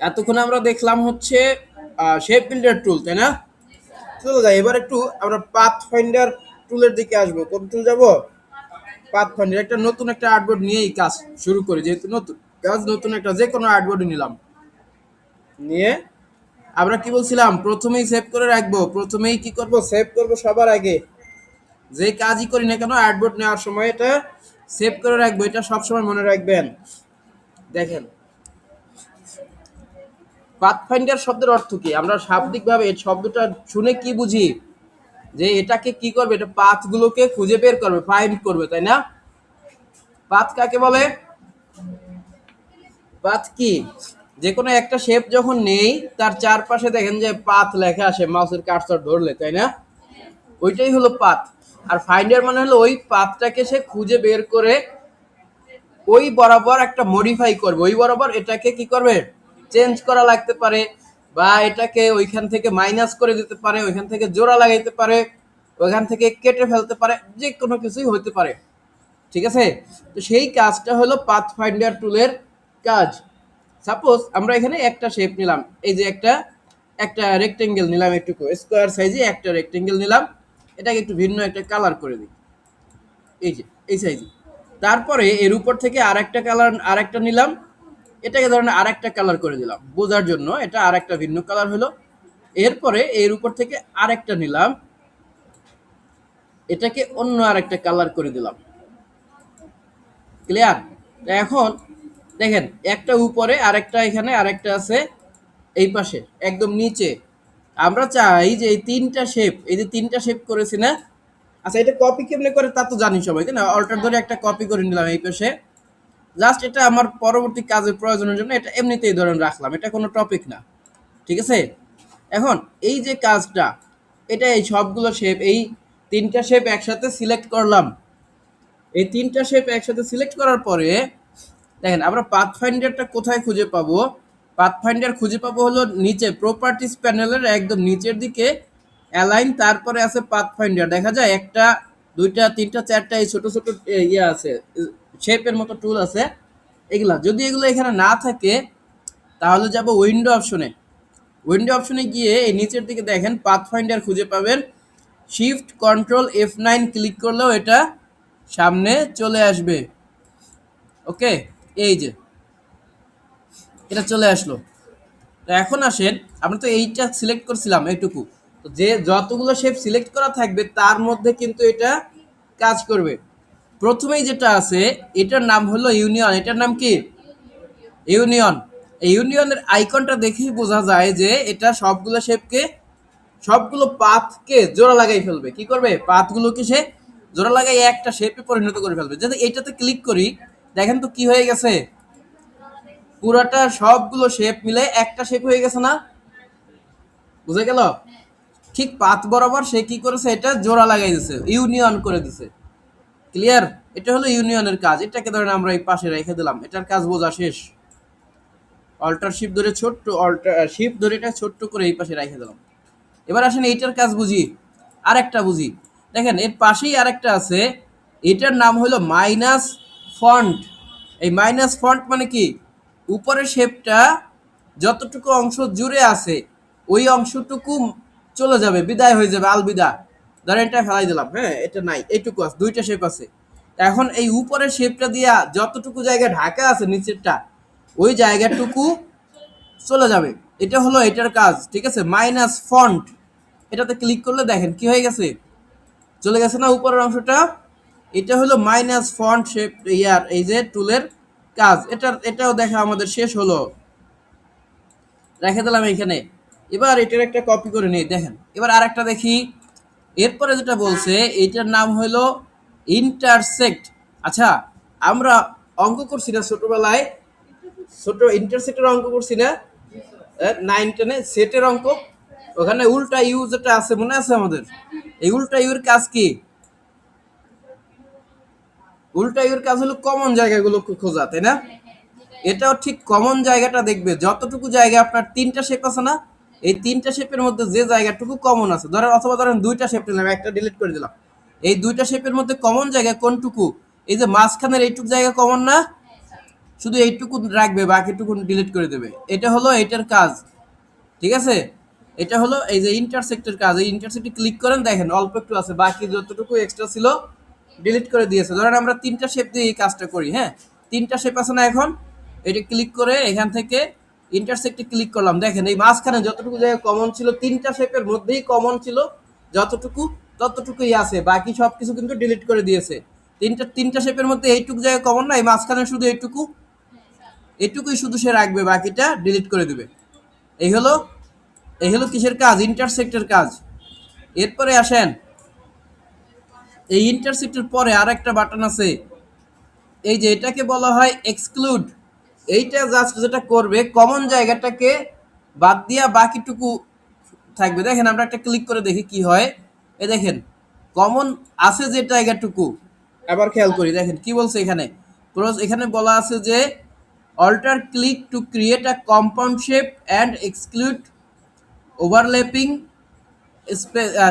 এতক্ষণ আমরা দেখলাম হচ্ছে শেপ বিল্ডার টুল, তাই না? চলো যাই এবার একটু আমরা পাথ ফাইন্ডার টুলের দিকে আসবো। কোন টুল যাব? Path finder. একটা নতুন একটা আর্টবোর্ড নিয়েই কাজ শুরু করি, যেহেতু নতুন কাজ, নতুন একটা যে কোনো আর্টবোর্ড নিলাম। নিয়ে আমরা কি বলছিলাম, প্রথমেই সেভ করে রাখবো। প্রথমেই কি করব, সেভ করব সবার আগে। যে কাজই করি না কেন আর্টবোর্ড নেওয়ার সময় এটা সেভ করে রাখবো, এটা সবসময় মনে রাখবেন। দেখেন, পাথফাইন্ডার শব্দের অর্থ কি? আমরা শাব্দিকভাবে এই শব্দটা শুনে কি বুঝি? যে এটাকে কি করবে, এটা পাথগুলোকে খুঁজে বের করবে, ফাইন্ড করবে, তাই না? পাথ কাকে বলে? পাথ কি? যে কোনো একটা শেপ যখন নেই তার চারপাশে দেখেন যে পাথ লেখা আসে মাউসের কার্সর ধরলে, তাই না? ওইটাই হলো পাথ। আর ফাইন্ডার মানে হলো ওই পাথটাকে সে খুঁজে বের করে ওই বরাবর একটা মডিফাই করবে, ওই বরাবর এটাকে কি করবে, চেঞ্জ করা লাগতে পারে, বা এটাকে ওইখান থেকে মাইনাস করে দিতে পারে, ওইখান থেকে জোড়া লাগাইতে পারে, ওইখান থেকে কেটে ফেলতে পারে, যে কোনো কিছুই হতে পারে। ঠিক আছে? তো সেই কাজটা হলো পাথ ফাইন্ডার টুলের কাজ। সাপোজ আমরা এখানে একটা শেপ নিলাম, এই যে একটা একটা রেক্টেঙ্গেল নিলাম, একটু স্কোয়ার সাইজে একটা রেক্টেঙ্গেল নিলাম, এটাকে একটু ভিন্ন একটা কালার করে দিই, এই যে এই সাইজে। তারপরে এর উপর থেকে আরেকটা কালার, আরেকটা নিলাম, এটাকে ধরেন আরেকটা কালার করে দিলাম বোঝার জন্য, এটা আরেকটা ভিন্ন কালার হলো। এরপরে এর উপর থেকে আরেকটা নিলাম, এটাকে অন্য আরেকটা কালার করে দিলাম। ক্লিয়ার? এখন দেখেন, একটা উপরে আরেকটা, এখানে আরেকটা আছে এই পাশে একদম নিচে। আমরা চাই যে এই তিনটা শেপ, এই যে তিনটা শেপ করেছি না, আচ্ছা এটা কপি কেমনে করে তা তো জানি সবাই, তাই না? অল্টার ধরে একটা কপি করে নিলাম এই পাশে, জাস্ট এটা আমার পরবর্তী কাজের প্রয়োজনের জন্য এটা এমনিতেই ধরেন রাখলাম, এটা কোনো টপিক না। ঠিক আছে? এখন এই যে কাজটা, এটা এই সবগুলো শেপ, এই তিনটা শেপ একসাথে সিলেক্ট করলাম। এই তিনটা শেপ একসাথে সিলেক্ট করার পরে দেখেন আমরা পাথফাইন্ডারটা কোথায় খুঁজে পাবো? পাথফাইন্ডার খুঁজে পাবো হলো নিচে প্রপার্টিজ প্যানেলের একদম নিচের দিকে অ্যালাইন, তারপরে আছে পাথফাইন্ডার। দেখা যায় একটা, দুইটা, তিনটা, চারটা এই ছোট ছোট ইয়ে আছে, শেপের মতো টুল আছে। এগুলা যদি এগুলো এখানে না থাকে তাহলে যাব উইন্ডো অপশনে। উইন্ডো অপশনে গিয়ে এই নিচের দিকে দেখেন পাথফাইন্ডার খুঁজে পাবেন। শিফট কন্ট্রোল F9 ক্লিক করলেও এটা সামনে চলে আসবে। ওকে, এই যে এটা চলে আসলো। তো এখন আসেন, আমরা তো এইটা সিলেক্ট করছিলাম এইটুকু, তো যে যতগুলো শেপ সিলেক্ট করা থাকবে তার মধ্যে কিন্তু এটা কাজ করবে। প্রথমেই যেটা আছে এটার নাম হলো ইউনিয়ন। এটার নাম কি? ইউনিয়ন। এই ইউনিয়নের আইকনটা দেখেই বোঝা যায় যে এটা সবগুলো শেপকে, সবগুলো পাথকে জোড়া লাগাই ফেলবে। কি করবে? পাথগুলোকে সে জোড়া লাগাই একটা শেপে পরিণত করে ফেলবে। যদি এইটাতে ক্লিক করি, দেখেন তো কি হয়ে গেছে, পুরাটা সবগুলো শেপ মিলে একটা শেপ হয়ে গেছে না? বুঝে গেল? ঠিক পাত বরাবর সে কি করেছে, এটা জোড়া লাগাই দিছে, ইউনিয়ন করে দিছে। ক্লিয়ার? এটা হলো ইউনিয়নের কাজ। এটাকে ধরেন আমরা এই পাশে রেখে দিলাম, এটার কাজ বোঝা শেষ। অল্টার শিফট ধরে ছোট্ট, অল্টার শিফট ধরে এটা ছোট্ট করে এই পাশে রেখে দিলাম। এবার আসেন এইটার কাজ বুঝি, আরেকটা বুঝি। দেখেন এর পাশেই আরেকটা আছে, এটার নাম হলো মাইনাস ফন্ট। এই মাইনাস ফন্ট মানে কি? উপরের শেপটা যতটুকু অংশ জুড়ে আছে ওই অংশটুকু চলে যাবে, বিদায় হয়ে যাবে, আলবিদা। ধরেন এটা ফেলাই দিলাম, হ্যাঁ এটা নাই, এইটুকু আছে, দুইটা শেপ আছে। এখন এই উপরের শেপটা দিয়া যতটুকু জায়গা ঢাকা আছে নিচেরটা, ওই জায়গাটুকু চলে যাবে। এটা হলো এটার কাজ। ঠিক আছে? মাইনাস ফন্ট, এটাতে ক্লিক করলে দেখেন কি হয়ে গেছে, চলে গেছে না উপরের অংশটা? এটা হলো মাইনাস ফন্ট শেপ ইয়ার এই যে টুলের কাজ। এটাও দেখা আমাদের শেষ হলো, রেখে দিলাম এখানে। এবার এটার একটা কপি করে নিই, দেখেন এবার আরেকটা দেখি। এরপরে যেটা বলছে এটার নাম হলো ইন্টারসেক্ট। আচ্ছা, আমরা অঙ্ক করছি না ছোটবেলায়, ছোট ইন্টারসেক্টের অঙ্ক করছি না, 9-10 সেটের অঙ্ক? ওখানে উল্টা ইউ যেটা আছে মনে আছে আমাদের? এই উল্টা ইউর কাজ কি? উল্টা ইউর কাজ হলো কমন জায়গাগুলো খোঁজা, তাই না? এটাও ঠিক কমন জায়গাটা দেখবে, যতটুকু জায়গা আপনার তিনটা শেপ আছে না, এই তিনটা শেপের মধ্যে যে জায়গাটুকু কমন আছে, ধরেন অথবা ধরেন দুইটা শেপ নিলাম, একটা ডিলিট করে দিলাম, এই দুইটা শেপের মধ্যে কমন জায়গা কোনটুকু? এই যে মাঝখানের এইটুকু জায়গা কমন না? শুধু এইটুকু রাখবে, বাকিটুকু ডিলিট করে দেবে। এটা হলো এটার কাজ, ঠিক আছে। এটা হলো এই যে ইন্টারসেক্টের কাজ। এই ইন্টারসেক্টে ক্লিক করেন, দেখেন অল্প একটু আছে, বাকি যতটুকু এক্সট্রা ছিল ডিলিট করে দিয়েছে। ধরেন আমরা তিনটা শেপ দিয়ে এই কাজটা করি, হ্যাঁ, তিনটা শেপ আছে না, এখন এটা ক্লিক করে এখান থেকে ইন্টারসেক্টে ক্লিক করলাম, দেখেন এই মাঝখানে যতটুকু জায়গা কমন ছিল, তিনটা শেপের মধ্যেই কমন ছিল যতটুকু, ততটুকুই আছে, বাকি সব কিছু কিন্তু ডিলিট করে দিয়েছে। তিনটা শেপের মধ্যে এইটুকু জায়গা কমন না, এই মাঝখানে শুধু এইটুকুই শুধু সে রাখবে, বাকিটা ডিলিট করে দেবে। এই হলো কিসের কাজ? ইন্টারসেক্টের কাজ। এরপরে আসেন, এই ইন্টারসেক্টের পরে আর একটা বাটন আছে, এই যে এটাকে বলা হয় এক্সক্লুড। এইটা জাস্ট যেটা করবে, কমন জায়গাটাকে বাদ দিয়া বাকিটুকু থাকবে। দেখেন আমরা একটা ক্লিক করে দেখি কি হয়। এই দেখেন কমন আছে যে জায়গাটুকু, আবার খেয়াল করি, দেখেন কি বলছে এখানে। এখানে বলা আছে যে alter click to create a compound shape and exclude overlapping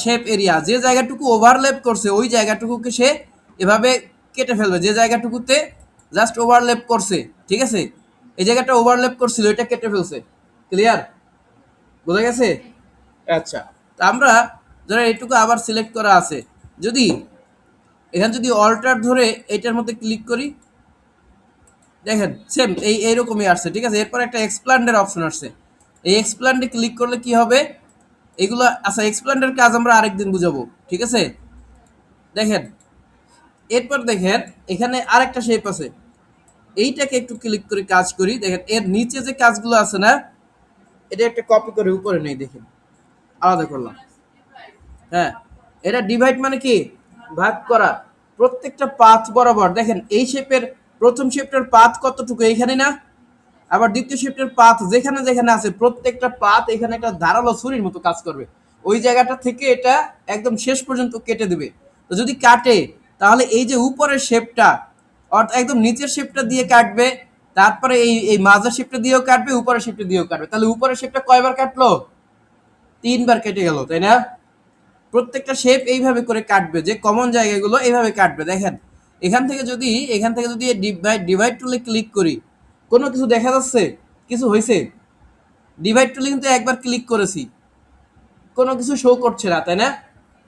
shape area. যে জায়গাটুকু ওভারল্যাপ করছে ওই জায়গাটুকুকে সে এভাবে কেটে ফেলবে, যে জায়গাটুকুতে জাস্ট ওভারল্যাপ করছে, ঠিক আছে। এই জায়গাটা ওভারল্যাপ করছিল, এটা কেটে ফেলছে। ক্লিয়ার? বোঝা গেছে? আচ্ছা, তা আমরা ধরো এইটুকু আবার সিলেক্ট করা আছে, যদি এখানে যদি অল্টার ধরে এটার মধ্যে ক্লিক করি, দেখেন সেম এইরকমই আসছে, ঠিক আছে। এরপর একটা এক্সপ্ল্যান্ডের অপশন আসছে, এই এক্সপ্ল্যান্ডে ক্লিক করলে কি হবে এগুলো। আচ্ছা, এক্সপ্ল্যান্ডের কাজ আমরা আরেকদিন বুঝাবো, ঠিক আছে। দেখেন এরপর দেখেন এখানে আরেকটা শেপ আছে, এইটাকে একটু ক্লিক করে কাজ করি। দেখেন এর নিচে যে কাজগুলো আছে না, এটা একটা কপি করে উপরে নেই, দেখেন আলাদা করলাম। হ্যাঁ, এটা ডিভাইড মানে কি? ভাগ করা। প্রত্যেকটা পাথ বরাবর দেখেন এই শেপের প্রথম শেপটার পাথ কতটুকু, এইখানে না, আবার দ্বিতীয় শেপটার পাথ যেখানে যেখানে আছে প্রত্যেকটা পাথ এখানে একটা ধারালো ছুরির মতো কাজ করবে। ওই জায়গাটা থেকে এটা একদম শেষ পর্যন্ত কেটে দেবে। তো যদি কাটে তাহলে এই যে উপরের শেপটা অর্থাৎ একদম নিচের শেপটা দিয়ে কাটবে, তারপরে এই মাঝের শেপটা দিয়েও কাটবে, উপরের শেপটা দিয়েও কাটবে। তাহলে উপরের শেপটা কয়বার কাটলো? 3বার কেটে গেল, তাই না? প্রত্যেকটা শেপ এইভাবে করে কাটবে, যে কমন জায়গাগুলো এইভাবে কাটবে। দেখেন এখান থেকে যদি ডিভাইড টুলে ক্লিক করি, কোনো কিছু দেখা যাচ্ছে? কিছু হয়েছে? ডিভাইড টুলে কিন্তু একবার ক্লিক করেছি, কোনো কিছু শো করছে না, তাই না?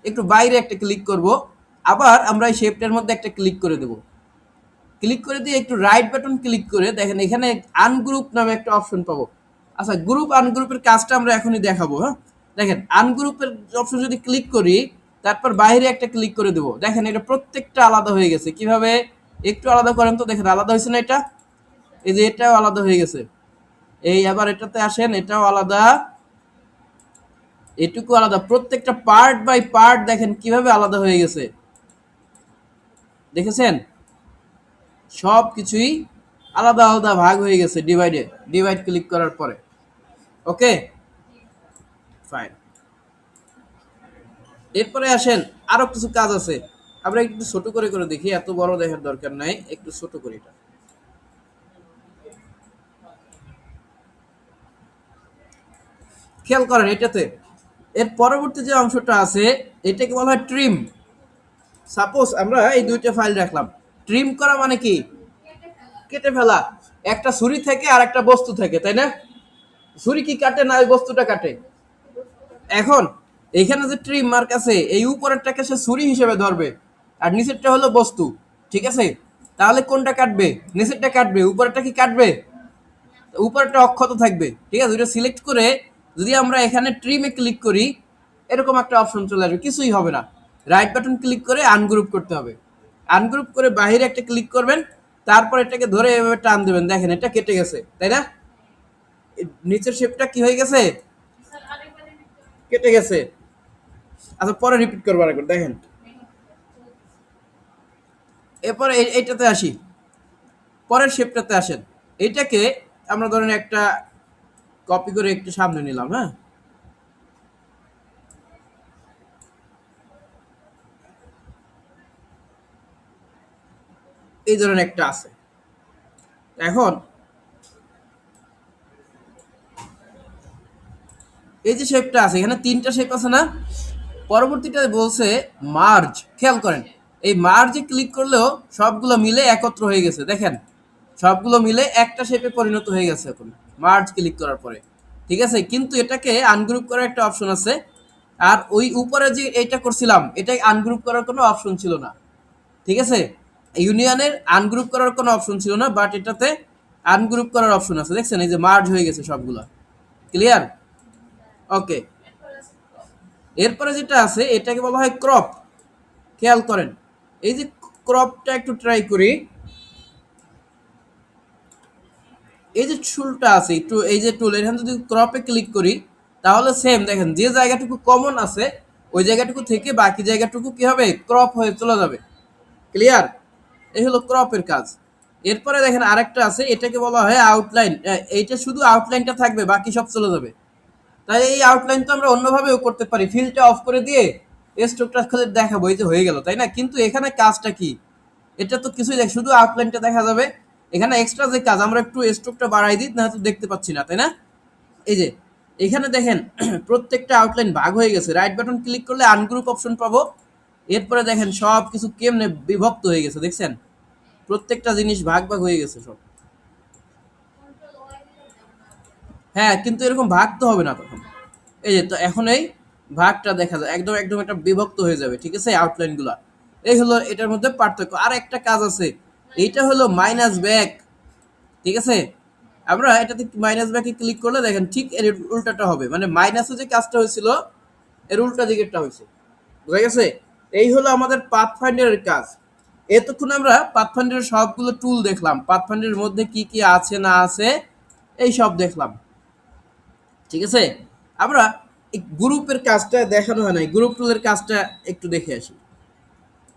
একটু বাইরে একটা ক্লিক করব, আবার আমরা এই শেপটার মধ্যে একটা ক্লিক করে দেব। ক্লিক করে দিয়ে একটু রাইট বাটন ক্লিক করে দেখেন এখানে আনগ্রুপ নামে একটা অপশন পাবো। আচ্ছা, গ্রুপ আনগ্রুপের কাজটা আমরা এখনই দেখাবো। হ্যাঁ, দেখেন আনগ্রুপের অপশন যদি ক্লিক করি, তারপর বাইরে একটা ক্লিক করে দেবো, দেখেন এটা প্রত্যেকটা আলাদা হয়ে গেছে। কিভাবে? একটু আলাদা করেন তো, দেখেন আলাদা হয়েছে না এটা? এই যে এটাও আলাদা হয়ে গেছে। এই আবার এটাতে আসেন, এটাও আলাদা, এটুকু আলাদা। প্রত্যেকটা পার্ট বাই পার্ট দেখেন কিভাবে আলাদা হয়ে গেছে, দেখেছেন? সব কিছুই আলাদা আলাদা ভাগ হয়ে গেছে ডিভাইড ক্লিক করার পরে। ওকে, ফাইন। এরপরে আসেন আরো কিছু কাজ আছে, আমরা একটু ছোট করে করে দেখি, এত বড় দেখার দরকার নাই, একটু ছোট করি এটা। খেয়াল করেন এটাতে এর পরবর্তী যে অংশটা আছে এটাকে বলা হয় ট্রিম। সাপোজ আমরা এই দুইটা ফাইল রাখলাম, ট্রিম করা মানে কি? কেটে ফেলা। একটা ছুরি থেকে আর একটা বস্তু থেকে, তাই না? ছুরি কি কাটে না ওই বস্তুটা কাটে? এখন এইখানে যে ট্রিম মার্ক আছে, এই উপরেরটাকে সে ছুরি হিসেবে ধরবে, আর নিচেরটা হলো বস্তু, ঠিক আছে। তাহলে কোনটা কাটবে? নিচেরটা কাটবে, উপরেরটা কি কাটবে? উপরেরটা অক্ষত থাকবে, ঠিক আছে। ওইটা সিলেক্ট করে যদি আমরা এখানে ট্রিমে ক্লিক করি, এরকম একটা অপশন চলে আসবে, কিছুই হবে না। রাইট বাটন ক্লিক করে আনগ্রুপ করতে হবে, আনগ্রুপ করে বাইরে একটা ক্লিক করবেন, তারপর এটাকে ধরে এভাবে টান দেবেন, দেখেন এটা কেটে গেছে, তাই না? নিচের শেপটা কি হয়ে গেছে? কেটে গেছে। আচ্ছা, পরে রিপিট করবো আরেকবার, দেখেন। এরপরে এইটাতে আসি, পরের শেপটাতে আসেন। এইটাকে আমরা ধরেন একটা কপি করে একটু সামনে নিলাম, হ্যাঁ। এই ধরনের একটা আছে। এখন এই যে শেপটা আছে, এখানে তিনটা শেপ আছে না, পরবর্তীটা বলছে মার্জ। খেয়াল করেন এই মার্জে ক্লিক করলেও সবগুলো মিলে একত্র হয়ে গেছে, দেখেন সবগুলো মিলে একটা শেপে পরিণত হয়ে গেছে এখন মার্জ ক্লিক করার পরে। ঠিক আছে, কিন্তু এটাকে আনগ্রুপ করার একটা অপশন আছে। আর ওই উপরে যে এইটা করছিলাম এটাই আনগ্রুপ করার কোনো অপশন ছিল না। ঠিক আছে, ইউনিয়নের আনগ্রুপ করার কোনো অপশন ছিল না, বাট এটাতে আনগ্রুপ করার অপশন আছে। দেখছেন এই যে মার্জ হয়ে গেছে সবগুলো। ক্লিয়ার? ওকে। এরপরে যেটা আছে এটাকে বলা হয় ক্রপ। খেয়াল করেন, এই যে ক্রপটা একটু ট্রাই করি। এই যে টুলটা আছে একটু, এই যে টুল, এখানে যদি ক্রপে ক্লিক করি তাহলে সেম দেখেন যে জায়গাটুকু কমন আছে ওই জায়গাটুকু থেকে বাকি জায়গাটুকু কি হবে, ক্রপ হয়ে চলে যাবে। ক্লিয়ার? এই হলো ক্রপের কাজ। এরপরে দেখেন আরেকটা আছে, এটাকে বলা হয় আউটলাইন। এইটা শুধু আউটলাইনটা থাকবে, বাকি সব চলে যাবে। তাই এই আউটলাইন তো আমরা অন্যভাবেও করতে পারি, ফিল্ডটা অফ করে দিয়ে স্ট্রোকটা খুলে দেখাবো, এই যে হয়ে গেল, তাই না? কিন্তু এখানে কাজটা কি, এটা তো কিছুই দেখ, শুধু আউটলাইনটা দেখা যাবে। এখানে এক্সট্রা যে কাজ, আমরা একটু স্ট্রোকটা বাড়াই দিই, না তো দেখতে পাচ্ছি না, তাই না? এই যে এখানে দেখেন প্রত্যেকটা আউটলাইন ভাগ হয়ে গেছে। রাইট বাটন ক্লিক করলে আনগ্রুপ অপশন পাবো। এরপরে দেখেন সব কিছু কেমনে বিভক্ত হয়ে গেছে, দেখছেন? প্রত্যেকটা জিনিস ভাগ ভাগ হয়ে গেছে সব। হ্যাঁ, কিন্তু এরকম ভাগ তো হবে না তখন। এই যে তো এখন এই ভাগটা দেখা যায়, একদম একদম একটা বিভক্ত হয়ে যাবে। ঠিক আছে, আউটলাইন গুলা। এই হলো এটার মধ্যে পার্থক্য। আর একটা কাজ আছে, এইটা হলো মাইনাস ব্যাক। ঠিক আছে, আমরা এটাতে মাইনাস ব্যাকে ক্লিক করলে দেখেন ঠিক এর উল্টাটা হবে, মানে মাইনাসে যে কাজটা হয়েছিল এর উল্টা দিকেরটা হয়েছে। বুঝা গেছে? এই হলো আমাদের পাথফাইন্ডারের কাজ। এতক্ষণ আমরা পাথফাইন্ডারের সবগুলো টুল দেখলাম, পাথফাইন্ডারের মধ্যে কি কি আছে না আছে এই সব দেখলাম। ঠিক আছে, আমরা এই গ্রুপের কাজটা দেখানো হয় নাই, গ্রুপ টুলের কাজটা একটু দেখে আসি।